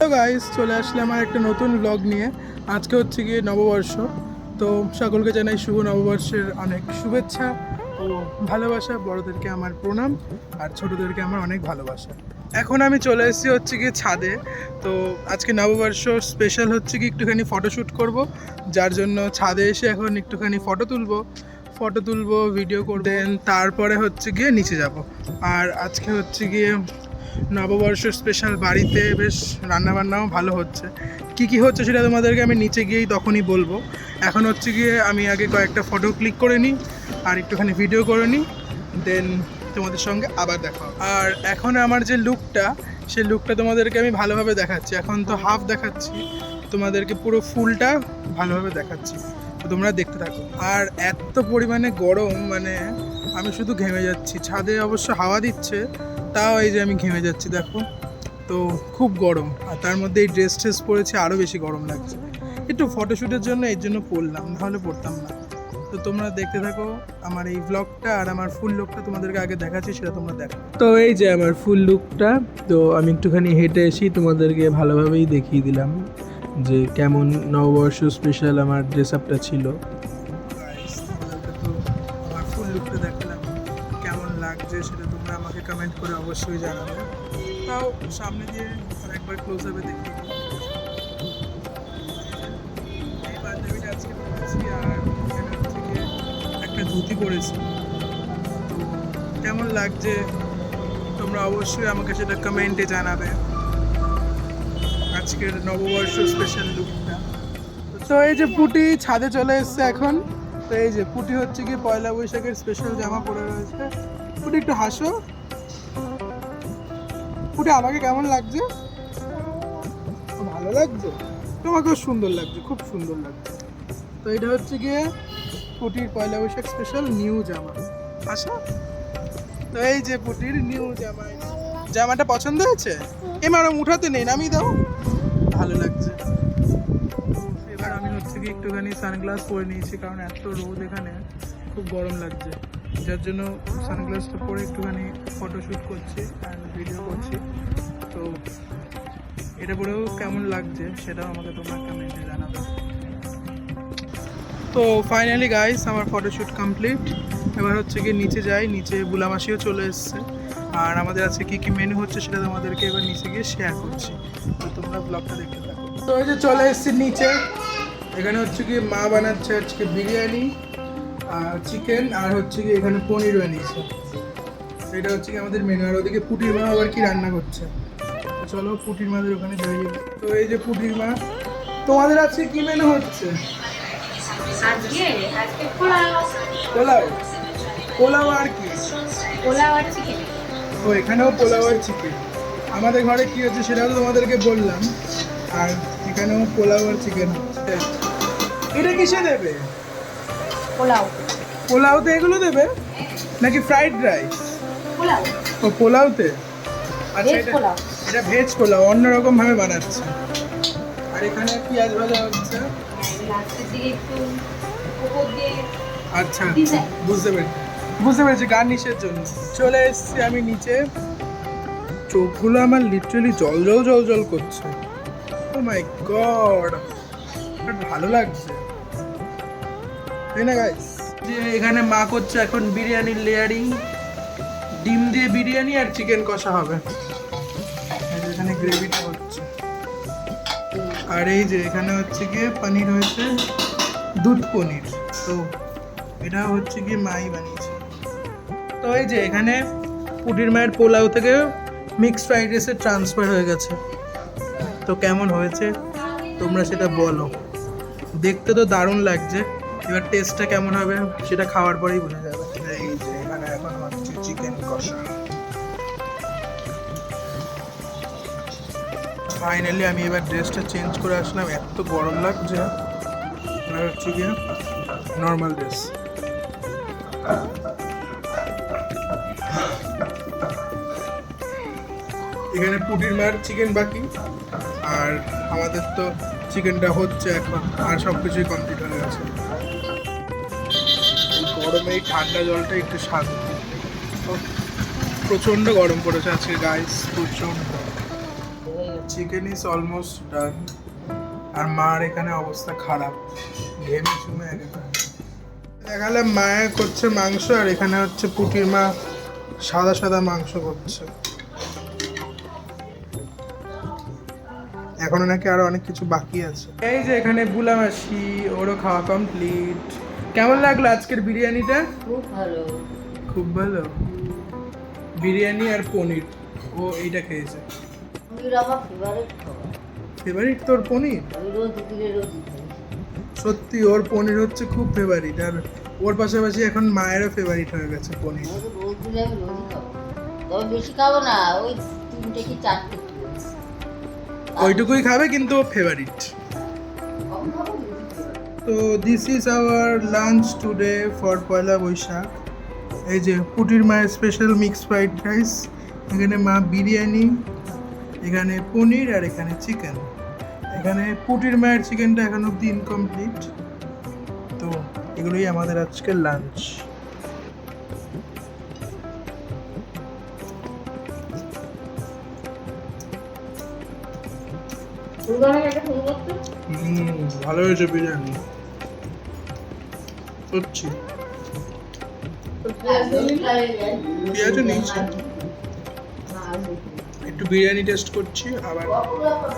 তো গাইস চলে আসলে আমার একটা নতুন ব্লগ নিয়ে। আজকে হচ্ছে গিয়ে নববর্ষ। তো সকলকে জানাই শুভ নববর্ষের অনেক শুভেচ্ছা ও ভালোবাসা। বড়দেরকে আমার প্রণাম আর ছোটদেরকে আমার অনেক ভালোবাসা। এখন আমি চলে এসেছি হচ্ছে গিয়ে ছাদে। তো আজকে নববর্ষ স্পেশাল হচ্ছে কি একটুখানি ফটোশ্যুট করব, যার জন্য ছাদে এসে এখন একটুখানি ফটো তুলবো ভিডিও করব, দেন তারপরে হচ্ছে গিয়ে নিচে যাব। আর আজকে হচ্ছে গিয়ে নববর্ষ স্পেশাল, বাড়িতে বেশ রান্নাবান্নাও ভালো হচ্ছে। কি হচ্ছে সেটা তোমাদেরকে আমি নিচে গিয়েই তখনই বলবো। এখন হচ্ছে গিয়ে আমি আগে কয়েকটা ফটো ক্লিক করে নিই আর একটুখানি ভিডিও করে নিই, দেন তোমাদের সঙ্গে আবার দেখা হবে। আর এখন আমার যে লুকটা, সেই লুকটা তোমাদেরকে আমি ভালোভাবে দেখাচ্ছি। এখন তো হাফ দেখাচ্ছি, তোমাদেরকে পুরো ফুলটা ভালোভাবে দেখাচ্ছি, তো তোমরা দেখতে থাকো। আর এত পরিমাণে গরম, মানে আমি শুধু ঘেমে যাচ্ছি। ছাদে অবশ্য হাওয়া দিচ্ছে, তাও এই যে আমি ঘেমে যাচ্ছি দেখো। তো খুব গরম, আর তার মধ্যে এই ড্রেস পরেছি, আরও বেশি গরম লাগছে। একটু ফটোশ্যুটের জন্য এর জন্য পরলাম, নাহলে পরতাম না। তো তোমরা দেখতে থাকো আমার এই ব্লগটা, আর আমার ফুল লুকটা তোমাদেরকে আগে দেখাচ্ছি, সেটা তোমরা দেখো। তো এই যে আমার ফুল লুকটা, তো আমি একটুখানি হেঁটে এসে তোমাদেরকে ভালোভাবেই দেখিয়ে দিলাম যে কেমন নববর্ষ স্পেশাল আমার ড্রেস আপটা ছিল। তোমাদেরকে তো আমার ফুল লুকটা দেখালাম, কেমন লাগছে সেটা তোমরা আমাকে কমেন্ট করে অবশ্যই জানাবে। তাও সামনে দিয়ে আরেকবার ক্লোজ আপে দেখি। এই পাঞ্জাবিটা আজকে পরেছি, আর এখানে হচ্ছে গিয়ে একটা ধুতি পরেছি। তো কেমন লাগছে তোমরা অবশ্যই আমাকে সেটা কমেন্টে জানাবে, আজকের নববর্ষ স্পেশাল লুকটা। তো এই যে পুটি ছাদে চলে এসছে এখন। তো এই যে পুটি হচ্ছে কি পয়লা বৈশাখের স্পেশাল জামা পরে রয়েছে। পুটি একটু হাসো। পুটি আমাকে কেমন লাগছে? ভালো লাগছে? তোমাকেও সুন্দর লাগছে, খুব সুন্দর লাগছে। তো এটা হচ্ছে গিয়ে পুটির পয়লা বৈশাখ স্পেশাল নিউ জামা। আসো। তো এই যে পুটির নিউ জামা, জামাটা পছন্দ হয়েছে? ম্যাডাম উঠাতে নেই, নামিয়ে দাও। ভালো লাগছে। এবার আমি হচ্ছে কি একটুখানি সানগ্লাস পরে নিয়েছি, কারণ এত রোদ এখানে, খুব গরম লাগছে, যার জন্য সানগ্লাসটা পরে একটুখানি ফটোশ্যুট করছি আর ভিডিও করছি। তো এটা পরেও কেমন লাগছে সেটাও আমাকে তোমরা কমেন্টে জানাবে। তো ফাইনালি গাইস আমার ফটোশ্যুট কমপ্লিট। এবার হচ্ছে কি নিচে যাই, নিচে বুলামাসিও চলে এসছে। আর আমাদের আজকে কী মেনু হচ্ছে সেটা তোমাদেরকে এবার নিচে গিয়ে শেয়ার করছি, তো তোমরা ব্লগটা দেখতে থাকো। তো এই যে চলে এসছি নিচে। এখানে হচ্ছে কি মা বানাচ্ছে আজকে বিরিয়ানি আর চিকেন, আর হচ্ছে কি এখানে পনির বানিয়েছে। এটা হচ্ছে কি আমাদের মেনু। আর ওদিকে পুটির মা আবার কি রান্না করছে, চলো পুটির মাদের ওখানে যাই। তো এই যে পুটির মা, তোমাদের আজকে কি মেনু হচ্ছে? পোলাও। পোলাও আর কি? ও এখানেও পোলাও আর চিকেন। আমাদের ঘরে কি হচ্ছে সেটাও তো তোমাদেরকে বললাম। আর এখানেও পোলাও আর চিকেন হচ্ছে। এটা কিসে দেবে? পোলাওতে এগুলো দেবে নাকি ফ্রাইড রাইস? ও পোলাওতে। আচ্ছা এটা ভেজ পোলাও, অন্যরকম ভাবে বানাচ্ছে। আর এখানে পেঁয়াজ ভাজা হচ্ছে। আচ্ছা বুঝতে পেরেছি গার্নিশের জন্য। চলে এসেছি আমি নিচে। চোখগুলো আমার লিটারালি জল করছে। ও মাই গড, ভালো লাগছে তাই না গাইস? যে এখানে মা করছে এখন বিরিয়ানির লেয়ারিং, ডিম দিয়ে বিরিয়ানি আর চিকেন কষা হবে। এখানে গ্রেভিটা হচ্ছে। আর এই যে এখানে হচ্ছে গিয়ে পনির হয়েছে, দুধ পনির। তো এটা হচ্ছে গিয়ে মাই বানিয়েছে। তো এই যে এখানে পুটির মায়ের পোলাও থেকে মিক্সড ফ্রাইড রাইসে ট্রান্সফার হয়ে গেছে। তো কেমন হয়েছে তোমরা সেটা বলো। দেখতে তো দারুণ লাগছে, এবার টেস্টটা কেমন হবে সেটা খাওয়ার পরেই বোঝা যাবে। এই যে এখানে এখন হচ্ছে চিকেন কষা। ফাইনালি আমি এবার ড্রেসটা চেঞ্জ করে আসলাম, এত গরম লাগছে। এবার হচ্ছে গিয়ে নর্মাল ড্রেস। এখানে পুটির মার চিকেন বাকি, আর আমাদের তো চিকেনটা হচ্ছে এখন, আর সব কিছুই কমপ্লিট হয়ে গেছে। গরমে এই ঠান্ডা জলটা একটু স্বাদ। প্রচণ্ড গরম পড়েছে আজকে গাইস, প্রচণ্ড। Chicken is almost done. আর মার এখানে অবস্থা খারাপ, ঘেমে চুমে একেবারে। দেখালাম মায়ে করছে মাংস, আর এখানে হচ্ছে পুটির মা সাদা সাদা মাংস করছে। এখনো নাকি আরো অনেক কিছু বাকি আছে। এই যে এখানে বুলা মাসি, ওরও খাওয়া কমপ্লিট। কেমন লাগলো আজকের বিরিয়ানিটা? খুব ভালো। খুব ভালো। বিরিয়ানি আর পনির, ও এইটা খেয়েছে। পনির আমার ফেভারিট খাবার। ফেভারিট তোর পনির? আমি রোজ দিলে রোজ খাই। সত্যি ওর পনির হচ্ছে খুব ফেভারিট, আর ওর পাশাপাশি এখন মায়েরও ফেভারিট হয়ে গেছে পনির। আমি তো রোজ দিলে আমি রোজই খাবো, তবে বেশি খাবো না, ওই 3 কি 4 ওইটুকুই খাবে, কিন্তু ও ফেভারিট। কম খাবো কিন্তু favorite। তো this is our lunch today for Poila Baishakh. এই যে পুটির মায়ের স্পেশাল মিক্স ফ্রাইড রাইস, এখানে মা বিরিয়ানি, এখানে পনির, আর এখানে চিকেন। এখানে পুটির মায়ের চিকেনটা এখন অব্দি ইনকমপ্লিট। তো এগুলোই আমাদের আজকের লাঞ্চ। ভালো হয়েছে বিরিয়ানি, সত্যি। পেঁয়াজও নিয়েছি, একটু বিরিয়ানি টেস্ট করছি, আবার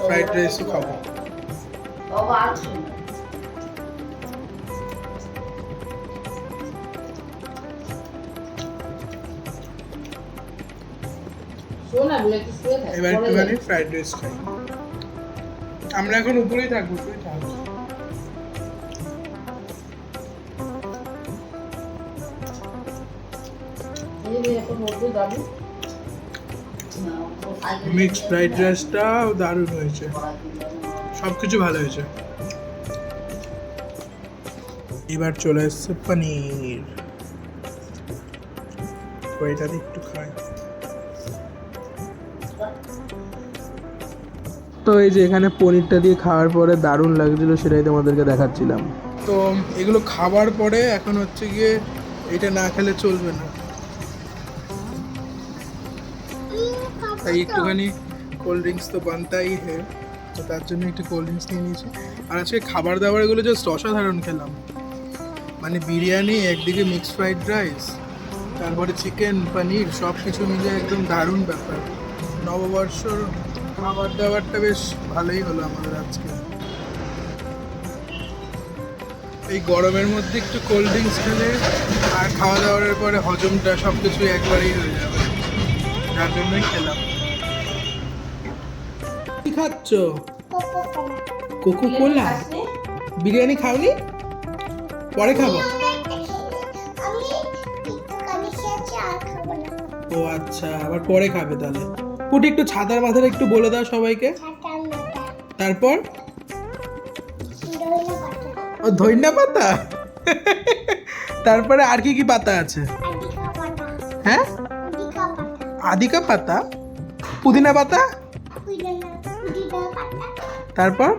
ফ্রাইড রাইসও খাবো। এবার একটুখানি ফ্রাইড রাইস খাই। আমরা এখন উপরেই থাকবো, তুই থাক। মিক্স ফ্রাইড রাইসটাও দারুণ হয়েছে, সব কিছু ভালো হয়েছে। এবার চলে এসছে পনির, ওইটা দিয়ে একটু খাই। তো এই যে এখানে পনিরটা দিয়ে খাওয়ার পরে দারুণ লাগছিল, সেটাই তোমাদেরকে দেখাচ্ছিলাম। তো এগুলো খাবার পরে এখন হচ্ছে গিয়ে এটা না খেলে চলবে না, তাই একটুখানি কোল্ড ড্রিঙ্কস তো বানতাই হ্যাঁ, তো তার জন্য একটু কোল্ড ড্রিঙ্কস নিয়ে নিয়েছি। আর আজকে খাবার দাবার এগুলো জাস্ট অসাধারণ খেলাম, মানে বিরিয়ানি একদিকে, মিক্স ফ্রাইড রাইস, তারপরে চিকেন, পনির, সব কিছু মিলে একদম দারুণ ব্যাপার। নববর্ষর খাবার দাবারটা বেশ ভালোই হলো আমাদের আজকে। এই গরমের মধ্যে একটু কোল্ড ড্রিঙ্কস খেলে আর খাওয়া দাওয়ার পরে হজমটা সব কিছু একবারেই হয়ে যাবে, যার জন্যই খেলাম। কি খাচ্ছ? Coca Cola. বিরিয়ানি খাওনি? পরে খাবো। ও আচ্ছা, আবার পরে খাবে তাহলে। পুটি একটু ছাতার মাথায় একটু বলে দাও সবাইকে। তারপর ও ধইনা পাতা। তারপরে আর কি কি পাতা আছে? হ্যাঁ, আদিকা পাতা, পুদিনা পাতা, তারপর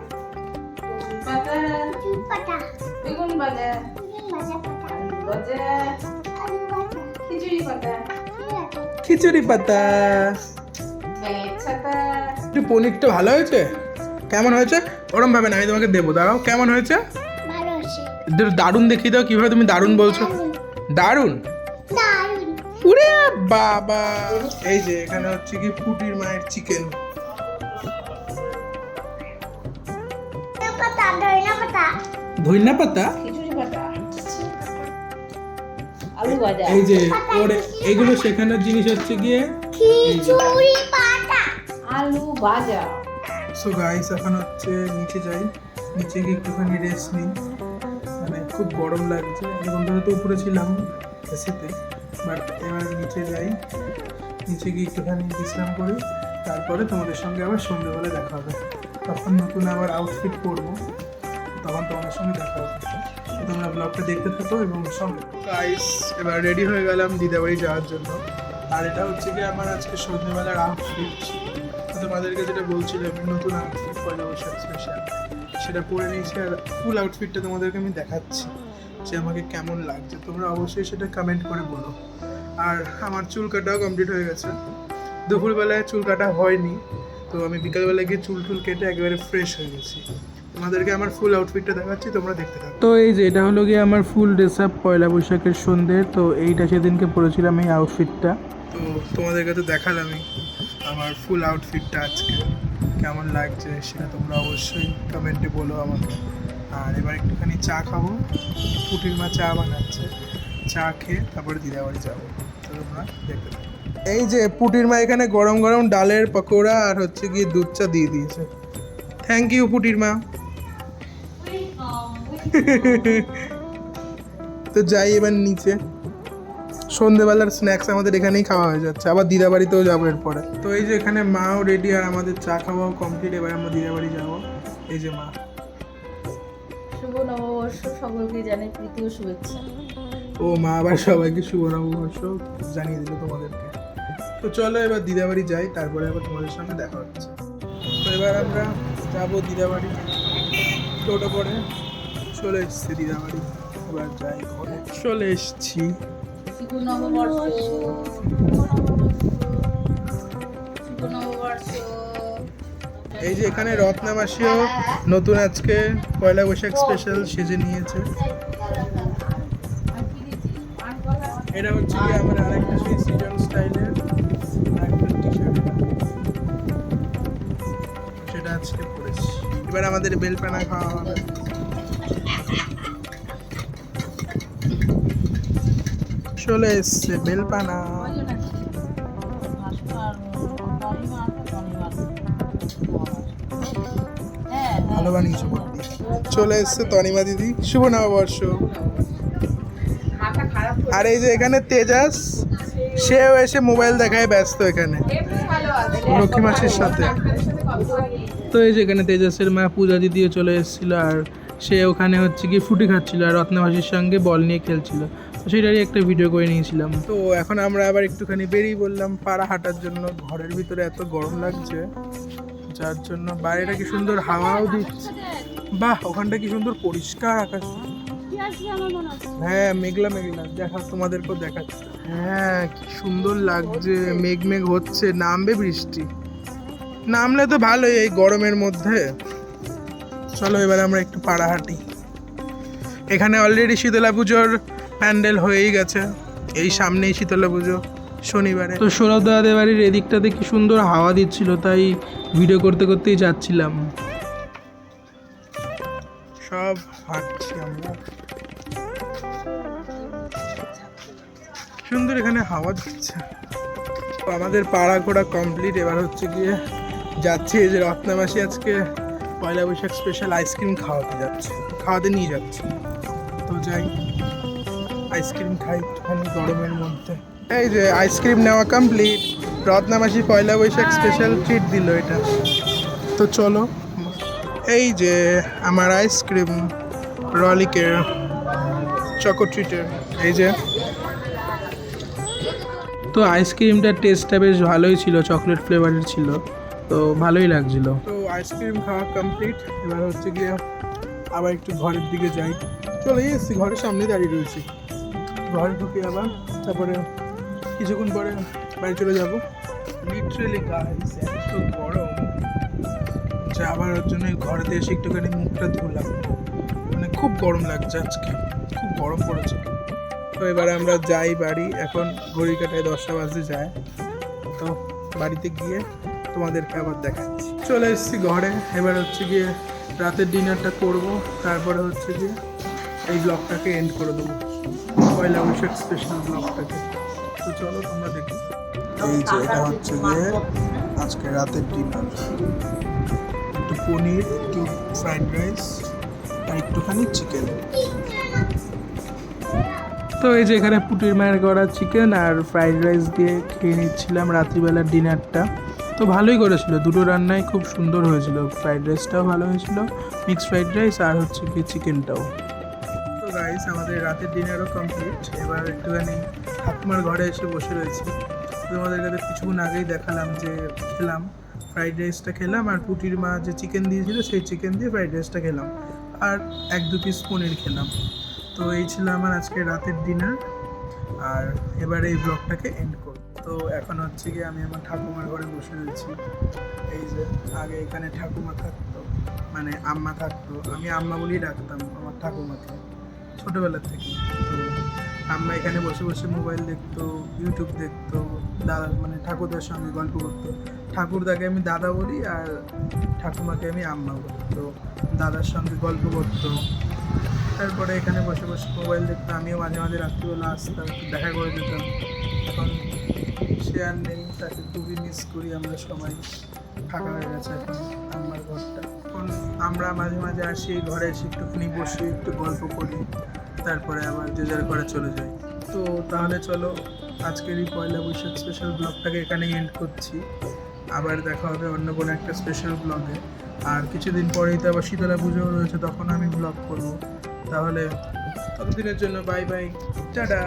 খিচুড়ি পাতা। একটু পনিরটা ভালো হয়েছে? কেমন হয়েছে? ওরম ভাবে না, আমি তোমাকে দেবো, দাঁড়াও। কেমন হয়েছে? দারুণ দেখিয়ে দাও, কিভাবে তুমি দারুণ বলছো। দারুণ, পুরে বাবা। এই যে এখানে হচ্ছে কি পুটির মায়ের চিকেন। ধইনা পাতা, এই যে ওর এগুলো শেখানোর জিনিস হচ্ছে গিয়ে আলু ভাজা। সো গাইস, এখন হচ্ছে নিচে যাই, নিচে গিয়ে একটুখানি রেস্ট নিই, মানে খুব গরম লাগছে। এখন ধরে তো উপরে ছিলাম এসিতে, বাট এবার নিচে যাই, নিচে গিয়ে একটুখানি বিশ্রাম করি, তারপরে তোমাদের সঙ্গে আবার সন্ধ্যেবেলা দেখা হবে। তখন নতুন আবার আউটফিট পরবো, তখন তোমাদের সঙ্গে দেখা হবে। তোমরা ব্লগটা দেখতে থাকো এবং সঙ্গে। গাইস, এবার রেডি হয়ে গেলাম দিদাবাড়ি যাওয়ার জন্য। আর এটা হচ্ছে কি আমার আজকে সন্ধ্যেবেলার আউটফিট। তোমাদেরকে যেটা বলছিলাম, নতুন আউটফিট পয়লা বৈশাখ স্পেশাল, সেটা পরে নিয়েছি। আর ফুল আউটফিটটা তোমাদেরকে আমি দেখাচ্ছি যে আমাকে কেমন লাগছে। তোমরা অবশ্যই সেটা কমেন্ট করে বলো। আর আমার চুল কাটাও কমপ্লিট হয়ে গেছে। দুপুরবেলায় চুল কাটা হয়নি, তো আমি বিকালবেলা গিয়ে চুল টুল কেটে একেবারে ফ্রেশ হয়ে গেছি। তোমাদেরকে আমার ফুল আউটফিটটা দেখাচ্ছি, তোমরা দেখতে থাকো। তো এই যে এটা হলো গিয়ে আমার ফুল ড্রেস আপ পয়লা বৈশাখের সন্ধ্যে। তো এইটা সেদিনকে পরেছিলাম এই আউটফিটটা। তো তোমাদেরকে তো দেখালামই আমার ফুল আউটফিটটা আজকে কেমন লাগছে সেটা তোমরা অবশ্যই কমেন্টে বলো আমাকে। আর এবার একটুখানি চা খাবো, পুটির মা চা বানাচ্ছে, চা খেয়ে তারপরে দিদাবাড়ি যাবো। তো তোমরা দেখতে থাকো। এই যে পুটির মা এখানে গরম গরম ডালের পকোড়া আর হচ্ছে গিয়ে দুধ চা দিয়ে দিয়েছে। থ্যাংক ইউ পুটির মা। তো যাই এবার নিচে, সন্ধেবেলার স্ন্যাক্স আমাদের এখানেই খাওয়া হয়ে যাচ্ছে, আবার দিদাবাড়িতেও যাবো এরপরে। তো এই যে এখানে মাও রেডি আর আমাদের চা খাওয়াও কমপ্লিট, এবার আমরা দিদাবাড়ি যাবো। এই যে মা। শুভ নববর্ষ সকলকে জানাই প্রীতি ও শুভেচ্ছা। ও মা আবার সবাইকে শুভ নববর্ষ জানিয়ে দিল তোমাদেরকে। তো চলো এবার দিদাবাড়ি যাই, তারপরে আবার তোমাদের সঙ্গে দেখা হচ্ছে। তো এবার আমরা যাবো দিদাবাড়ি, টোটো করে চলে এসছি দিদাবাড়ি। এবার যাই ঘরে, চলে এসছি। শুভ নববর্ষ, শুভ নববর্ষ। এই যে এখানে রত্না মাসিও নতুন আজকে পয়লা বৈশাখ স্পেশাল সেজে নিয়েছে। এটা হচ্ছে কি আমার আরেকটা সেই সিজন স্টাইলের আরেকটা টি-শার্ট, সেটা আজকে পরেছি। এবার আমাদের বেলপানা খাওয়া হবে। চলে এসছে বেলপানা। ভালো বানিয়েছো বৌদি। চলে এসছে তনিমা দিদি, শুভ নববর্ষ। আর এই যে এখানে তেজাস, সেও এসে মোবাইল দেখায় ব্যস্ত এখানে লক্ষ্মী মাসির সাথে। তো এই যে এখানে তেজাসের মা পূজা দিদিও চলে এসেছিল, আর সে ওখানে হচ্ছে কি ফুটি খাচ্ছিল আর রত্না মাসির সঙ্গে বল নিয়ে খেলছিল। তো সেটারই একটা ভিডিও করে নিয়েছিলাম। তো এখন আমরা আবার একটুখানি বেরিয়ে বললাম পাড়া হাঁটার জন্য। ঘরের ভিতরে এত গরম লাগছে, যার জন্য বাইরেটা কি সুন্দর হাওয়াও দিচ্ছে। বাহ, ওখানটা কি সুন্দর পরিষ্কার আকাশ। হ্যাঁ মেঘলা মেঘলা, দেখা তোমাদেরকেও দেখাচ্ছে। হ্যাঁ কি সুন্দর লাগছে, মেঘ মেঘ হচ্ছে, নামবে বৃষ্টি। নামলে তো ভালোই এই গরমের মধ্যে। চলো এবার আমরা একটু পাড়া হাঁটি। এখানে অলরেডি শীতলা পুজোর প্যান্ডেল হয়েই গেছে, এই সামনেই শীতলা পুজো শনিবারে। তো সৌরভদাদের বাড়ির এদিকটাতে কি সুন্দর হাওয়া দিচ্ছিল, তাই ভিডিও করতে করতেই যাচ্ছিলাম। সব হাঁটছি আমরা, সুন্দর এখানে হাওয়া দিচ্ছে। তো আমাদের পাড়া ঘোরা কমপ্লিট, এবার হচ্ছে গিয়ে যাচ্ছি এই যে রত্না মাসি আজকে পয়লা বৈশাখ স্পেশাল আইসক্রিম খাওয়াতে নিয়ে যাচ্ছে। তো যাই আইসক্রিম খাই একটুখানি গরমের মধ্যে। এই যে আইসক্রিম নেওয়া কমপ্লিট, রত্না মাসি পয়লা বৈশাখ স্পেশাল ট্রিট দিল এটা। তো চলো, এই যে আমার আইসক্রিম রলিকের চকো ট্রিটের, এই যে। তো আইসক্রিমটার টেস্টটা বেশ ভালোই ছিল, চকলেট ফ্লেভারের ছিল, তো ভালোই লাগছিল। তো আইসক্রিম খাওয়া কমপ্লিট, এবার হচ্ছে গিয়ে আবার একটু ঘরের দিকে যাই। চলে এসেছি, ঘরের সামনে দাঁড়িয়ে রয়েছি। ঘরে ঢুকে আবার তারপরে কিছুক্ষণ পরে বাড়ি চলে যাবো। লিটারেলি গাইস এত গরম, যাবার জন্য ঘরেতে এসে একটুখানি মুখটা ধুলাম, মানে খুব গরম লাগছে আজকে, খুব গরম পড়েছে। তো এবারে আমরা যাই বাড়ি, এখন ঘড়ি কাটায় 10টা বাজতে যায়। তো বাড়িতে গিয়ে তোমাদেরকে আবার দেখাচ্ছি। চলে এসেছি ঘরে, এবার হচ্ছে গিয়ে রাতের ডিনারটা করব, তারপরে হচ্ছে গিয়ে এই ব্লগটাকে এন্ড করে দেবো, পয়লা বৈশাখ স্পেশাল ব্লগটাকে। তো চলো তোমরা দেখো। এই যে এটা হচ্ছে গিয়ে আজকে রাতের ডিনার, একটু পনির, একটু ফ্রাইড রাইস আর একটুখানি চিকেন। তো এই যে এখানে পুটির মায়ের করা চিকেন আর ফ্রাইড রাইস দিয়ে খেয়ে নিচ্ছিলাম রাত্রিবেলার ডিনারটা। তো ভালোই করেছিল, দুটো রান্নাই খুব সুন্দর হয়েছিল, ফ্রাইড রাইসটাও ভালো হয়েছিল, মিক্সড ফ্রাইড রাইস আর হচ্ছে কি চিকেনটাও। তো রাইস আমাদের রাতের ডিনারও কমপ্লিট, এবার একটুখানি ঠাকুমার ঘরে এসে বসে রয়েছি। তোমাদের কাছে কিছুক্ষণ আগেই দেখালাম যে খেলাম ফ্রাইড রাইসটা খেলাম, আর পুটির মা যে চিকেন দিয়েছিল সেই চিকেন দিয়ে ফ্রাইড রাইসটা খেলাম, আর 1-2 পিস পনির খেলাম। তো এই ছিল আমার আজকে রাতের ডিনার, আর এবার এই ব্লগটাকে এন্ড করব। তো এখন হচ্ছে কি আমি আমার ঠাকুমার ঘরে বসে রয়েছি। এই যে আগে এখানে ঠাকুমা থাকতো, মানে আম্মা থাকতো, আমি আম্মা বলেই ডাকতাম আমার ঠাকুমাকে ছোটোবেলার থেকে। তো আম্মা এখানে বসে বসে মোবাইল দেখতো, ইউটিউব দেখতো, দাদা মানে ঠাকুরদার সঙ্গে গল্প করতো। ঠাকুরদাকে আমি দাদা বলি আর ঠাকুমাকে আমি আম্মা বলি। তো দাদার সঙ্গে গল্প করতো, তারপরে এখানে বসে বসে মোবাইল দেখতো। আমিও মাঝে মাঝে রাত্রিবেলা আসতাম, একটু দেখা করে যেতাম। এখন সে আর নেই, তাকে খুবই মিস করি আমরা সবাই। ফাঁকা হয়ে গেছে এখন আমার ঘরটা। এখন আমরা মাঝে মাঝে আসি, ঘরে এসে একটুখানি বসি, একটু গল্প করি, তারপরে আবার যে যার ঘরে চলে যাই। তো তাহলে চলো আজকের এই পয়লা বৈশাখ স্পেশাল ব্লগটাকে এখানেই এন্ড করছি। আবার দেখা হবে অন্য কোনো একটা স্পেশাল ব্লগে। আর কিছুদিন পরেই তো আবার শীতলা পুজো রয়েছে, তখন আমি ব্লগ করবো। তাহলে ততদিনের জন্য বাই বাই, টাটা।